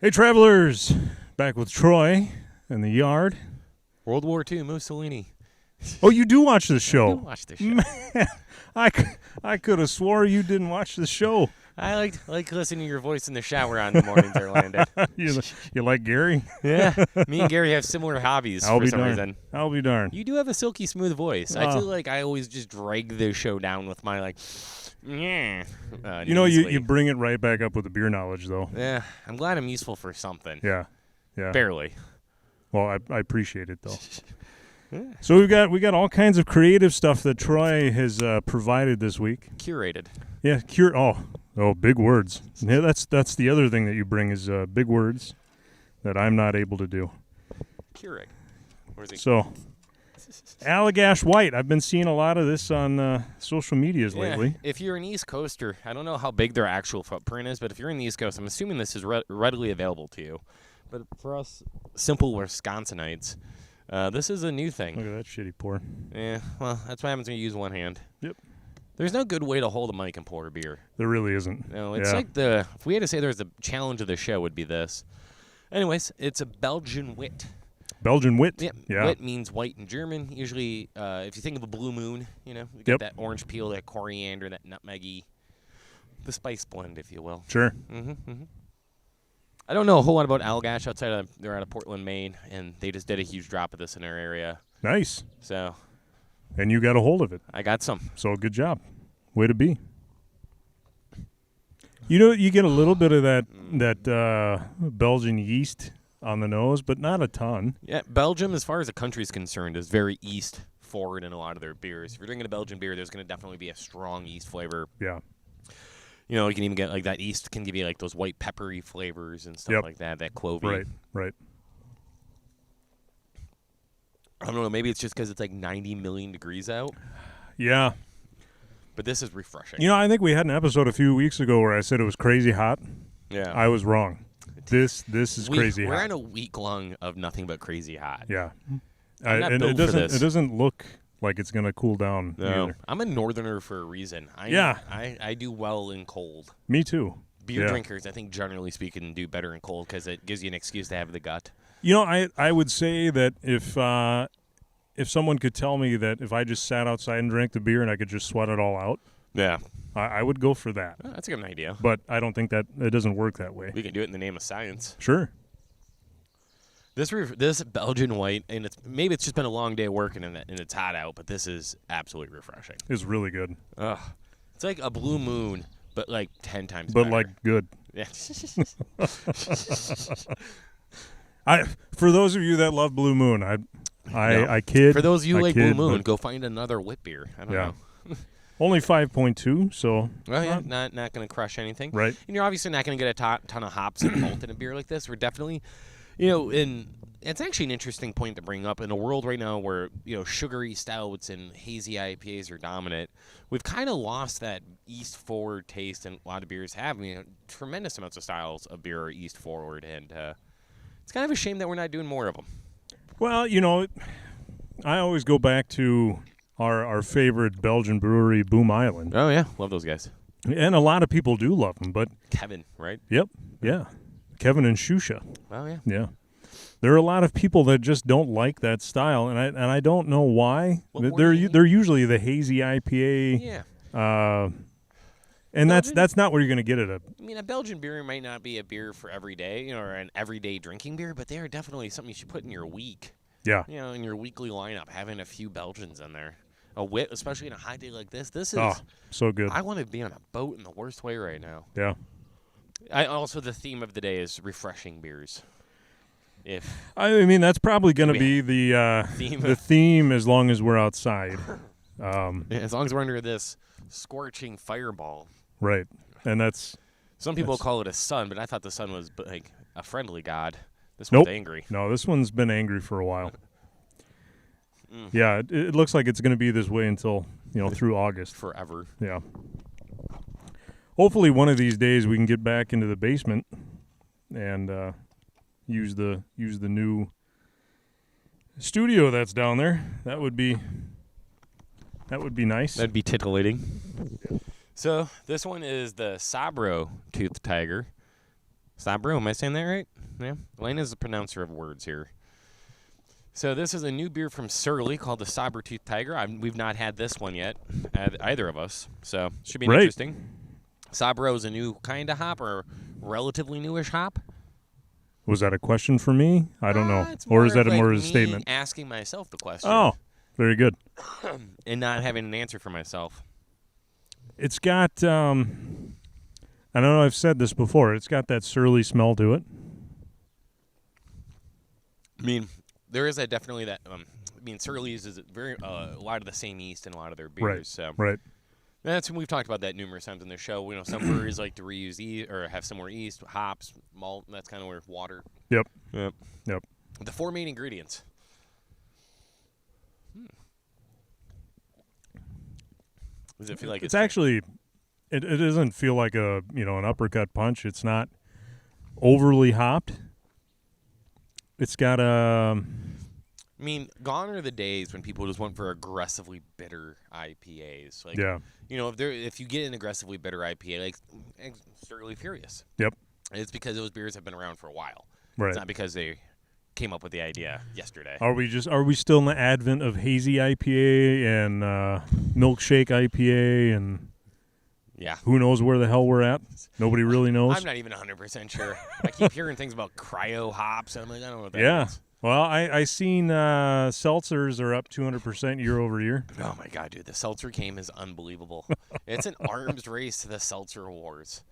Hey, travelers! Back with Troy in the yard. World War II, Mussolini. Oh, you do watch the I show? do watch the show. Man, I could have swore you didn't watch the show. I like listening to your voice in the shower on the mornings there, Landon. You like Gary? Yeah. Me and Gary have similar hobbies for some reason. I'll be darned. You do have a silky smooth voice. I feel like I always just drag the show down with my, yeah. You bring it right back up with the beer knowledge, though. Yeah. I'm glad I'm useful for something. Yeah. Barely. Well, I appreciate it, though. Yeah. So we got all kinds of creative stuff that Troy has provided this week. Curated. Yeah, Oh, big words. Yeah, that's the other thing that you bring is big words that I'm not able to do. Curate. So, Allagash White. I've been seeing a lot of this on social medias lately. If you're an East Coaster, I don't know how big their actual footprint is, but if you're in the East Coast, I'm assuming this is readily available to you. But for us simple Wisconsinites, this is a new thing. Look at that shitty pour. Yeah, well, that's what happens when you use one hand. Yep. There's no good way to hold a mic and pour a beer. There really isn't. No, it's like if we had to say there's a challenge of the show, would be this. Anyways, it's a Belgian Wit. Belgian Wit? Yeah. Wit means white in German. Usually, if you think of a blue moon, you get that orange peel, that coriander, that nutmeggy, the spice blend, if you will. Sure. I don't know a whole lot about Allagash outside they're out of Portland, Maine, and they just did a huge drop of this in our area. Nice. So. And you got a hold of it. I got some. So good job. Way to be. You get a little bit of that Belgian yeast on the nose, but not a ton. Yeah, Belgium, as far as the country is concerned, is very yeast forward in a lot of their beers. If you're drinking a Belgian beer, there's going to definitely be a strong yeast flavor. Yeah. You can even get like that yeast can give you like those white peppery flavors and stuff like that clovey. Right. I don't know, maybe it's just because it's like 90 million degrees out. Yeah. But this is refreshing. I think we had an episode a few weeks ago where I said it was crazy hot. Yeah. I was wrong. This is crazy hot. We're in a week long of nothing but crazy hot. Yeah. I'm not built for this. It doesn't look like it's going to cool down either. I'm a northerner for a reason. I do well in cold. Me too. Beer drinkers, I think, generally speaking, do better in cold because it gives you an excuse to have the gut. I would say that if someone could tell me that if I just sat outside and drank the beer and I could just sweat it all out, I would go for that. Oh, that's a good idea. But I don't think that it doesn't work that way. We can do it in the name of science. Sure. This Belgian White, and maybe it's just been a long day working and it's hot out, but this is absolutely refreshing. It's really good. It's like a blue moon, but like 10 times better. But like good. Yeah. For those of you that love Blue Moon, I kid. For those of you like Blue Moon, go find another wit beer. I don't know. Only 5.2 so. Well, yeah, not going to crush anything. Right. And you're obviously not going to get a ton of hops and malt in a beer like this. We're definitely, and it's actually an interesting point to bring up. In a world right now where, sugary stouts and hazy IPAs are dominant, we've kind of lost that yeast-forward taste, and a lot of beers have. Tremendous amounts of styles of beer are yeast-forward, and it's kind of a shame that we're not doing more of them. Well, I always go back to our favorite Belgian brewery, Boom Island. Oh, yeah. Love those guys. And a lot of people do love them, but... Kevin, right? Yep. Yeah. Kevin and Shusha. Oh, yeah. Yeah. There are a lot of people that just don't like that style, and I don't know why. They're usually the hazy IPA. Yeah. And that's not where you're going to get it. A Belgian beer might not be a beer for every day, or an everyday drinking beer, but they are definitely something you should put in your week. Yeah. In your weekly lineup, having a few Belgians in there. A wit, especially in a hot day like this. This is so good. I want to be on a boat in the worst way right now. Yeah. The theme of the day is refreshing beers. That's probably going to be the theme as long as we're outside. As long as we're under this scorching fireball. Right. And some people call it a sun, but I thought the sun was like a friendly god. This one's angry. No, this one's been angry for a while. Yeah, it looks like it's going to be this way until, through August. Forever. Yeah. Hopefully one of these days we can get back into the basement and use the new studio that's down there. That would be nice. That'd be titillating. So this one is the Saber-Toothed Tiger. Sabro, am I saying that right? Yeah. Landon is the pronouncer of words here. So this is a new beer from Surly called the Saber-Toothed Tiger. We've not had this one yet, either of us. So should be interesting. Sabro is a new kind of hop or relatively newish hop. Was that a question for me? I don't know. Or is that more of a statement? Asking myself the question. Oh, very good. And not having an answer for myself. It's got, I don't know, I've said this before, it's got that surly smell to it. I mean, there is definitely that, Surly uses a lot of the same yeast in a lot of their beers. Right. That's when we've talked about that numerous times in the show. Some breweries like to reuse yeast or have similar yeast, hops, malt. That's kind of where water. Yep. The 4 main ingredients. Does it feel like it's actually? It doesn't feel like an uppercut punch. It's not overly hopped. It's got a. I mean, gone are the days when people just went for aggressively bitter IPAs. If you get an aggressively bitter IPA, like Surly Furious. Yep. It's because those beers have been around for a while. Right. It's not because they came up with the idea yesterday. Are we still in the advent of hazy IPA and milkshake IPA and who knows where the hell we're at? Nobody really knows. I'm not even 100% sure. I keep hearing things about cryo hops, and I'm like, I don't know what that means. Well, I seen seltzers are up 200% year over year. Oh my god, dude, the seltzer game is unbelievable. It's an arms race to the seltzer wars.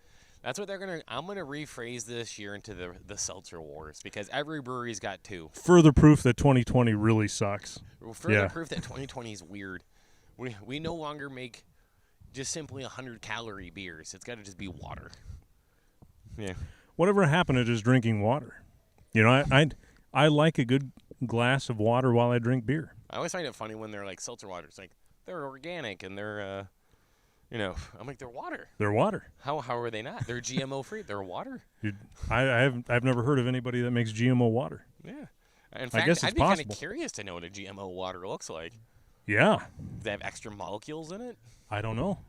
That's what I'm gonna rephrase this year into the seltzer wars because every brewery's got 2. Further proof that 2020 really sucks. Further proof that 2020 is weird. We no longer make just simply 100-calorie beers. It's got to just be water. Yeah. Whatever happened to just drinking water? I like a good glass of water while I drink beer. I always find it funny when they're like seltzer water. It's like they're organic and they're, I'm like they're water. They're water. How are they not? They're GMO free. They're water. I've never heard of anybody that makes GMO water. Yeah. In fact, I guess it's I'd be possible. kind of curious to know what a GMO water looks like. Yeah. Do they have extra molecules in it? I don't know.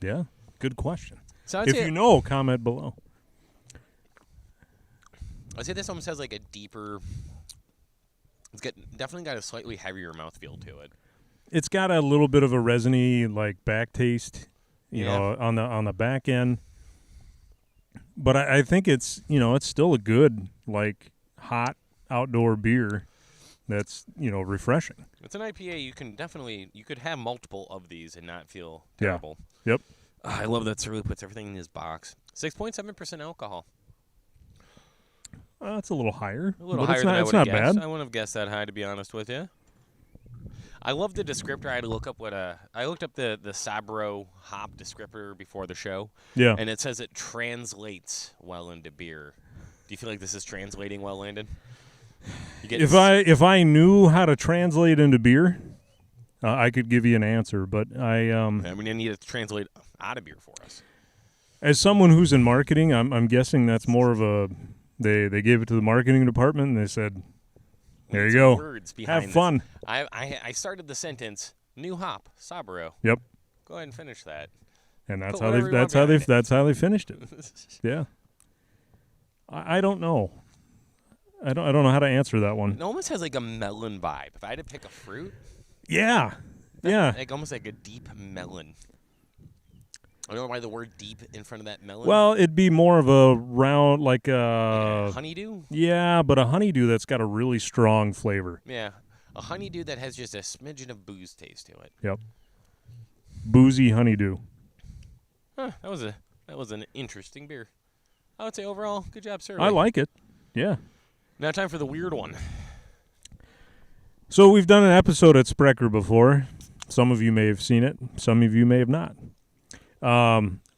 Yeah. Good question. So if you know, comment below. I'd say this almost has like a deeper. Definitely got a slightly heavier mouthfeel to it. It's got a little bit of a resiny like back taste, you know, on the back end. But I think it's it's still a good like hot outdoor beer that's refreshing. It's an IPA. You could have multiple of these and not feel terrible. Yeah. Yep. I love that Surly puts everything in his box. 6.7% alcohol. It's a little higher. A little higher than I would have guessed. Bad. I wouldn't have guessed that high, to be honest with you. I love the descriptor. I had to look up I looked up the Sabro hop descriptor before the show. Yeah. And it says it translates well into beer. Do you feel like this is translating well, Landon? If I knew how to translate into beer, I could give you an answer. But I need to translate out of beer for us. As someone who's in marketing, I'm guessing that's more of a. They gave it to the marketing department and they said, "There you go. Words behind Have fun." I started the sentence, "New hop, Sabro." Yep. Go ahead and finish that. And that's how they finished it. Yeah. I don't know. I don't know how to answer that one. It almost has like a melon vibe. If I had to pick a fruit. Yeah. Like almost like a deep melon. I don't know why the word deep in front of that melon. Well, it'd be more of a round, like a honeydew? Yeah, but a honeydew that's got a really strong flavor. Yeah. A honeydew that has just a smidgen of booze taste to it. Yep. Boozy honeydew. Huh, that was an interesting beer. I would say overall, good job, sir. I like it. Yeah. Now time for the weird one. So we've done an episode at Sprecher before. Some of you may have seen it. Some of you may have not.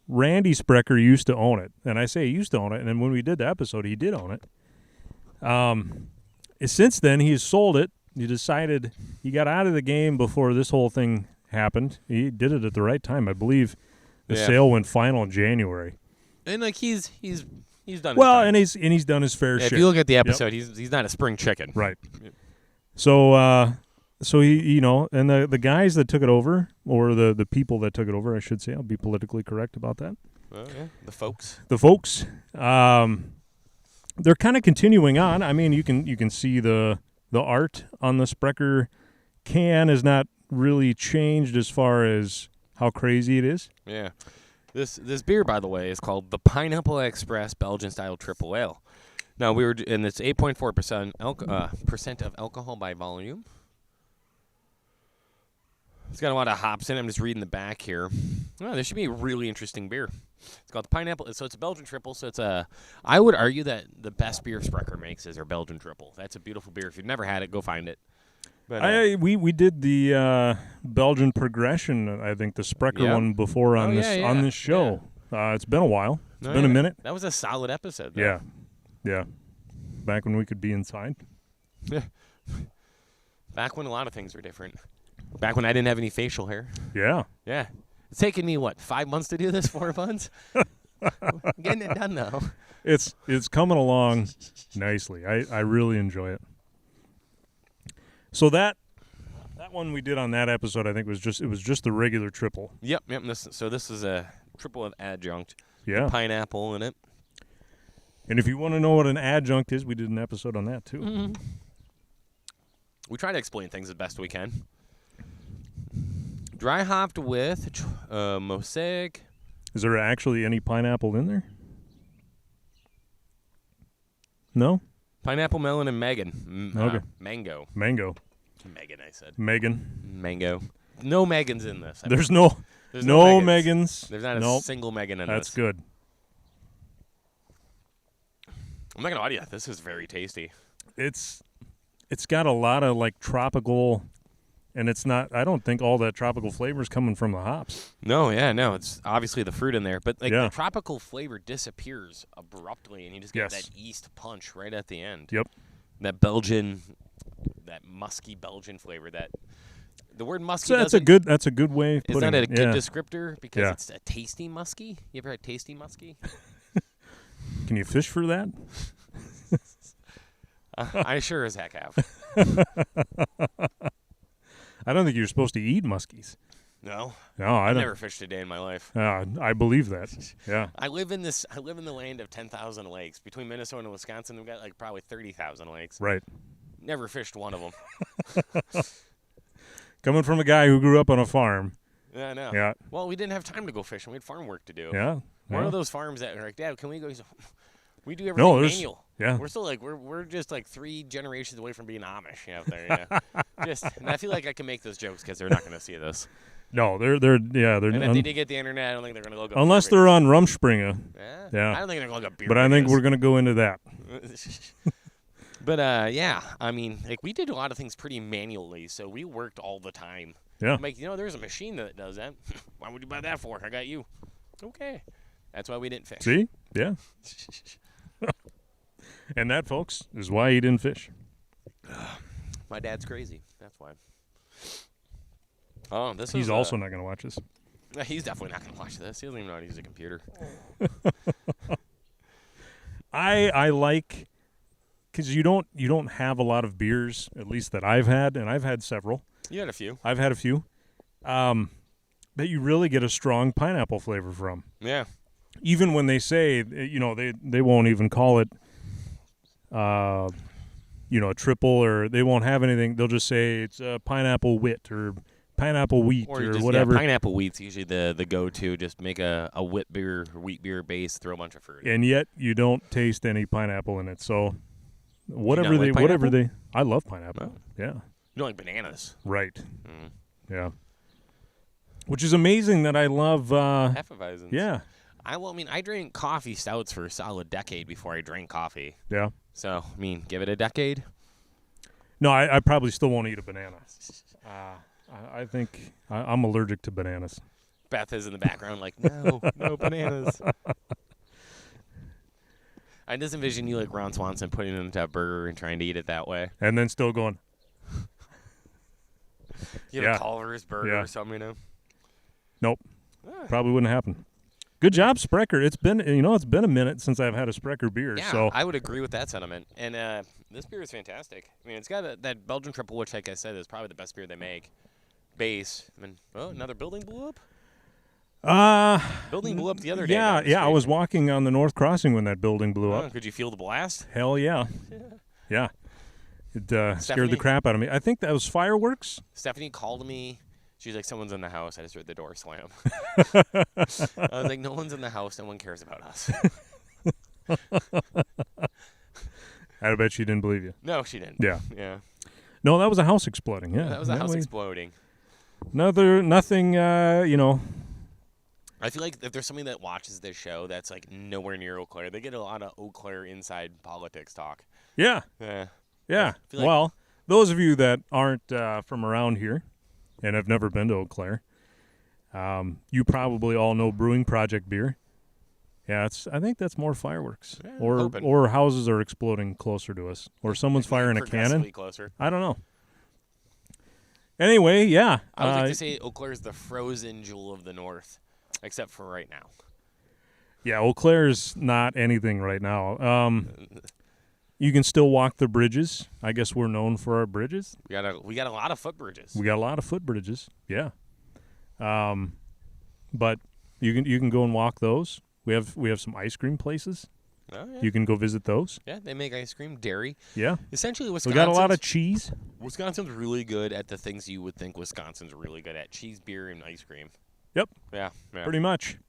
Randy Sprecher used to own it. And I say he used to own it. And then when we did the episode, he did own it. Since then, he's sold it. He decided he got out of the game before this whole thing happened. He did it at the right time. I believe the sale went final in January. And like he's done well, and he's done his fair share. If you look at the episode, he's not a spring chicken. Right. So he, and the guys that took it over, or the people that took it over, I should say, I'll be politically correct about that. Oh, yeah. The folks. they're kind of continuing on. I mean, you can see the art on the Sprecher can is not really changed as far as how crazy it is. Yeah. This beer, by the way, is called the Pineapple Express Belgian Style Triple Ale. Now, and it's 8.4% percent of alcohol by volume. It's got a lot of hops in it. I'm just reading the back here. Oh, this should be a really interesting beer. It's called the Pineapple. So it's a Belgian triple. So I would argue that the best beer Sprecher makes is our Belgian triple. That's a beautiful beer. If you've never had it, go find it. But, we did the Belgian progression. I think the Sprecher one before on on this show. Yeah. It's been a while. It's been a minute. That was a solid episode, though. Yeah. Back when we could be inside. Yeah. Back when a lot of things were different. Back when I didn't have any facial hair. Yeah. Yeah. It's taken me, 5 months to do this? 4 months? Getting it done, though. It's coming along nicely. I really enjoy it. So that one we did on that episode, I think was just the regular triple. Yep. This is a triple with adjunct. Yeah. Pineapple in it. And if you want to know what an adjunct is, we did an episode on that too. Mm-hmm. We try to explain things as best we can. Dry hopped with Mosaic. Is there actually any pineapple in there? No? Pineapple, melon, and Megan. Okay. Mango. Mango. Megan, I said. Megan. Mango. No Megans in this. There's no Megans. There's not a single Megan in this. That's good. I'm not going to lie to you. This is very tasty. It's got a lot of tropical, and it's not, I don't think all that tropical flavor is coming from the hops. No, it's obviously the fruit in there, but the tropical flavor disappears abruptly, and you just get that yeast punch right at the end. Yep. That musky Belgian flavor. The word musky. So that's a good way of putting it. Is that a good descriptor because it's a tasty musky? You ever had tasty musky? Can you fish for that? I sure as heck have. I don't think you're supposed to eat muskies. No, I don't. Never fished a day in my life. I believe that. Yeah. I live in the land of 10,000 lakes. Between Minnesota and Wisconsin, we've got probably 30,000 lakes. Right. Never fished one of them. Coming from a guy who grew up on a farm. Yeah, I know. Yeah. Well, we didn't have time to go fishing. We had farm work to do. Yeah. One of those farms that are like, Dad, can we go? We do everything manual. Yeah. We're still we're just 3 generations away from being Amish out there. And I feel like I can make those jokes because they're not going to see this. No, they're And if they did get the internet, I don't think they're going to look up. Unless they're on Rumspringa. Yeah. I don't think they're going to look up beer. But I think we're going to go into that. But I mean, we did a lot of things pretty manually, so we worked all the time. Yeah. There's a machine that does that. Why would you buy that for? I got you. Okay. That's why we didn't fish. See? Yeah. And that, folks, is why he didn't fish. My dad's crazy. That's why. Oh, He's also not going to watch this. He's definitely not going to watch this. He doesn't even know how to use a computer. I like, because you don't have a lot of beers, at least that I've had, and I've had several. You had a few. I've had a few. That you really get a strong pineapple flavor from. Yeah. Even when they say, they won't even call it, a triple, or they won't have anything. They'll just say it's a pineapple wit or pineapple wheat or whatever. Pineapple wheat's usually the go-to. Just make a wheat beer base, throw a bunch of fruit. And yet you don't taste any pineapple in it. So whatever they, I love pineapple. Oh. Yeah. You don't like bananas. Right. Mm. Yeah. Which is amazing that I love. Hefeweizens. Yeah. I drank coffee stouts for a solid decade before I drank coffee. Yeah. So, give it a decade. No, I probably still won't eat a banana. I think I'm allergic to bananas. Beth is in the background no bananas. I just envision you like Ron Swanson putting it into a burger and trying to eat it that way. And then still going. You have a Culver's burger or something, Nope. Probably wouldn't happen. Good job, Sprecher. It's been a minute since I've had a Sprecher beer. Yeah, so I would agree with that sentiment. And this beer is fantastic. It's got that Belgian triple, which, like I said, is probably the best beer they make. Base. And then, another building blew up? Building blew up the other day. Yeah. I was walking on the North Crossing when that building blew up. Could you feel the blast? Hell yeah. Yeah. It scared the crap out of me. I think that was fireworks. Stephanie called me. She's like, someone's in the house. I just heard the door slam. I was like, no one's in the house. No one cares about us. I bet she didn't believe you. No, she didn't. Yeah. Yeah. No, that was a house exploding. Yeah. That was a house exploding. Nothing, I feel like if there's somebody that watches this show that's like nowhere near Eau Claire, they get a lot of Eau Claire inside politics talk. Yeah. Yeah. Yeah. Well, those of you that aren't from around here and have never been to Eau Claire, you probably all know Brewing Project beer. Yeah, I think that's more fireworks, or houses are exploding closer to us, or someone's firing a cannon. Closer. I don't know. Anyway, yeah. I would like to say Eau Claire is the frozen jewel of the North, except for right now. Yeah, Eau Claire's not anything right now. You can still walk the bridges. I guess we're known for our bridges. We got a lot of footbridges. We got a lot of footbridges. Yeah. But you can go and walk those. We have some ice cream places. Oh, yeah. You can go visit those. Yeah, they make ice cream, dairy. Yeah. Essentially, Wisconsin. We got a lot of cheese. Wisconsin's really good at the things you would think Wisconsin's really good at: cheese, beer, and ice cream. Yep. Yeah. Pretty much.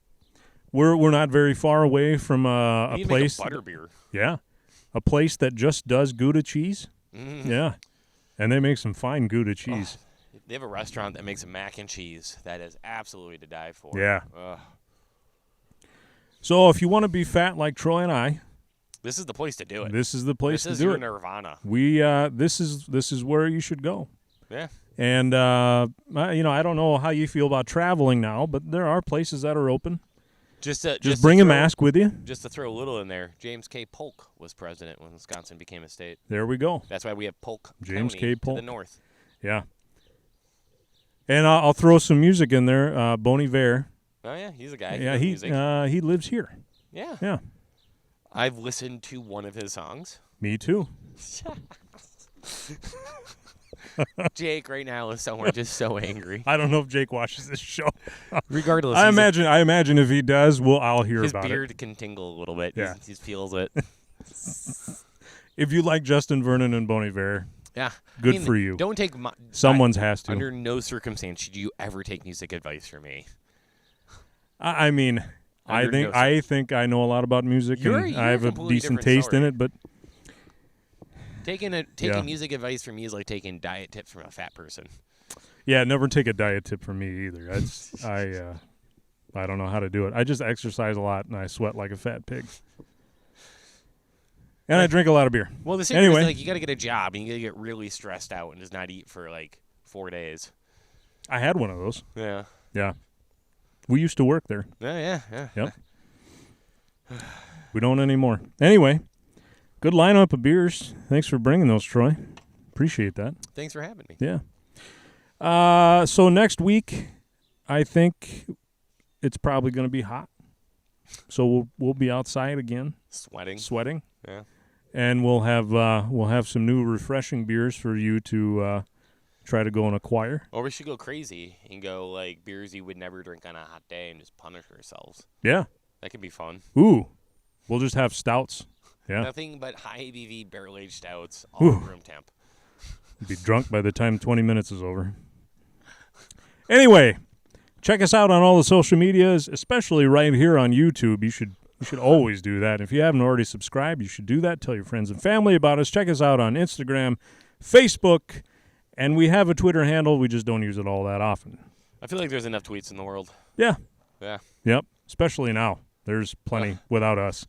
We're not very far away from a place. Make a butterbeer. Yeah. A place that just does Gouda cheese. Mm. Yeah. And they make some fine Gouda cheese. Oh, they have a restaurant that makes a mac and cheese that is absolutely to die for. Yeah. So if you want to be fat like Troy and I, this is the place to do it. This is the place to do it. This is your nirvana. This is where you should go. Yeah. And I don't know how you feel about traveling now, but there are places that are open. Just bring a mask with you. Just to throw a little in there, James K. Polk was president when Wisconsin became a state. There we go. That's why we have Polk James County K. Polk to the north. Yeah. And I'll throw some music in there. Bon Iver. Oh yeah, he's a guy. Yeah, he lives here. Yeah. Yeah. I've listened to one of his songs. Me too. Jake right now is somewhere just so angry. I don't know if Jake watches this show. Regardless, I imagine if he does, I'll hear about it. His beard can tingle a little bit. Yeah. He feels it. If you like Justin Vernon and Bon Iver, yeah, good for you. Don't take someone's has to. Under no circumstance should you ever take music advice from me. I think I know a lot about music, and I have a decent taste in it, but taking music advice from me is like taking diet tips from a fat person. Yeah, never take a diet tip from me either. I don't know how to do it. I just exercise a lot and I sweat like a fat pig. And I drink a lot of beer. Well, the secret is like you got to get a job and you got to get really stressed out and just not eat for like 4 days. I had one of those. Yeah. Yeah. We used to work there. Yeah. Yep. We don't anymore. Anyway, good lineup of beers. Thanks for bringing those, Troy. Appreciate that. Thanks for having me. Yeah. So next week, I think it's probably going to be hot. So we'll be outside again. Sweating. Yeah. And we'll have some new refreshing beers for you to try to go and acquire. Or we should go crazy and go like beers you would never drink on a hot day and just punish ourselves. Yeah. That could be fun. Ooh. We'll just have stouts. Yeah. Nothing but high ABV barrel-aged stouts, all room temp. Be drunk by the time 20 minutes is over. Anyway, check us out on all the social medias, especially right here on YouTube. You should always do that. If you haven't already subscribed, you should do that. Tell your friends and family about us. Check us out on Instagram, Facebook, and we have a Twitter handle. We just don't use it all that often. I feel like there's enough tweets in the world. Yeah. Yeah. Yep. Especially now. There's plenty without us.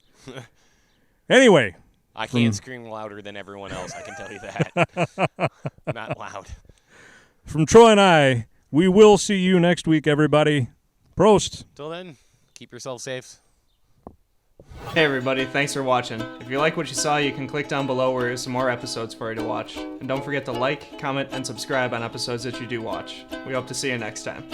Anyway. I can't scream louder than everyone else, I can tell you that. Not loud. From Troy and I, we will see you next week, everybody. Prost. Till then, keep yourself safe. Hey everybody, thanks for watching. If you like what you saw, you can click down below where there's some more episodes for you to watch. And don't forget to like, comment, and subscribe on episodes that you do watch. We hope to see you next time.